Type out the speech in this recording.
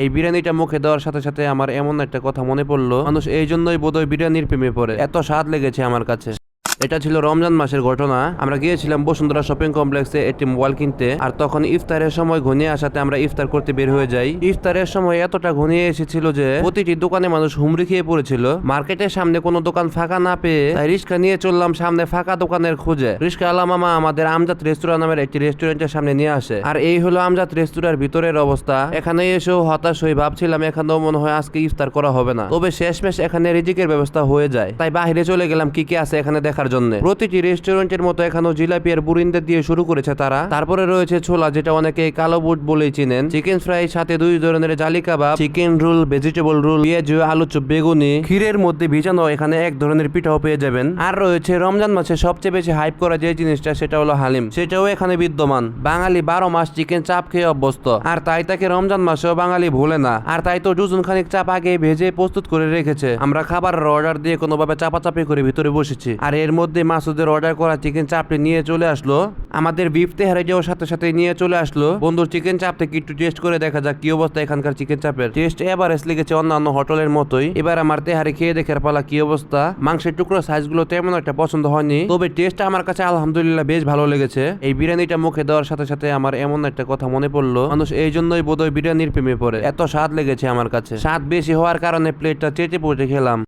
এই বিরিয়ানিটা মুখে দেওয়ার সাথে সাথে আমার এমন একটা কথা মনে পড়লো, মানুষ এই জন্যই বোধহয় বিরিয়ানির প্রেমে পড়ে। এত স্বাদ লেগেছে আমার কাছে। এটা ছিল রমজান মাসের ঘটনা। আমরা গিয়েছিলাম বসুন্ধরা শপিং কমপ্লেক্সে একটি মোবাইল কিনতে, আর তখন ইফতারের সময় ঘনিয়ে আসাতে আমরা ইফতার করতে বের হয়ে যাই। ইফতারের সময় এতটা ঘনিয়ে এসেছিল যে প্রতিটি দোকানে মানুষ হুমড়ি খেয়ে পড়েছিল। মার্কেটের সামনে কোনো দোকান ফাঁকা না পেয়ে তাই রিক্সা নিয়ে চললাম সামনে ফাঁকা দোকানের খোঁজে। রিক্সা আলা মামা আমাদের আমজাদ রেস্তোরাঁ নামের একটি রেস্টুরেন্টের সামনে নিয়ে আসে। আর এই হলো আমজাদ রেস্তোরাঁর ভিতরের অবস্থা। এখানে এসেও হতাশ হয়ে ভাবছিলাম এখানেও মনে হয় আজকে ইফতার করা হবে না, তবে শেষমেশ এখানে রিজিকের ব্যবস্থা হয়ে যায়। তাই বাহিরে চলে গেলাম কি কি আছে এখানে দেখার জন্য। প্রতিটি রেস্টুরেন্টের মতো এখানেও জিলাপি আর বুরিন্দা দিয়ে শুরু করেছে তারা। তারপরে রয়েছে ছোলা, যেটা অনেকে কালো বুট বলেই চিনেন, চিকেন ফ্রাই, সাথে 2 ধরনের জালি কাবাব, চিকেন রোল, ভেজিটেবল রোল, পেঁয়াজ, আলু চপ, বেগুনি, ক্ষীরের মধ্যে ভিজানো এখানে 1 ধরনের পিঠাও পেয়ে যাবেন। আর রয়েছে রমজান মাসে সবচেয়ে বেশি হাইপ করা যে জিনিসটা, সেটা হলো হালিম। সেটাও এখানে বিদ্যমান। বাঙালি 12 মাস চিকেন চাপ খেয়ে অভ্যস্ত, আর তাই তাকে রমজান মাসেও বাঙালি ভুলে না। আর তাই তো ডজন খানিক চাপ আগে ভেজে প্রস্তুত করে রেখেছে। আমরা খাবারের অর্ডার দিয়ে কোনোভাবে চাপাচাপি করে ভিতরে বসেছি, আর এর মধ্যে মাসুদের অর্ডার করা চিকেন চাপটি নিয়ে চলে আসলো। আমাদের বিফ তেহারিটাও সাথে সাথে নিয়ে চলে আসলো। বন্ধুর চিকেন চাপ থেকে একটু টেস্ট করে দেখা যাক কি অবস্থা এখানকার চিকেন চাপের। টেস্ট এভারেজ লেগেছে অন্যান্য হোটেলের মতোই। এবার আমার তেহারি খেয়ে দেখার পালা কি অবস্থা। মাংসের টুকরো সাইজগুলো তেমন একটা পছন্দ হয়নি, তবে টেস্ট আমার কাছে আলহামদুলিল্লাহ বেশ ভালো লেগেছে। এই বিরিয়ানিটা মুখে দেওয়ার সাথে সাথে আমার এমন একটা কথা মনে পড়লো, মানুষ এই জন্যই বোধহয় বিরিয়ানির প্রেমে পড়ে। এত স্বাদ লেগেছে আমার কাছে। স্বাদ বেশি হওয়ার কারণে প্লেটটা চেটে পুটে খেলাম।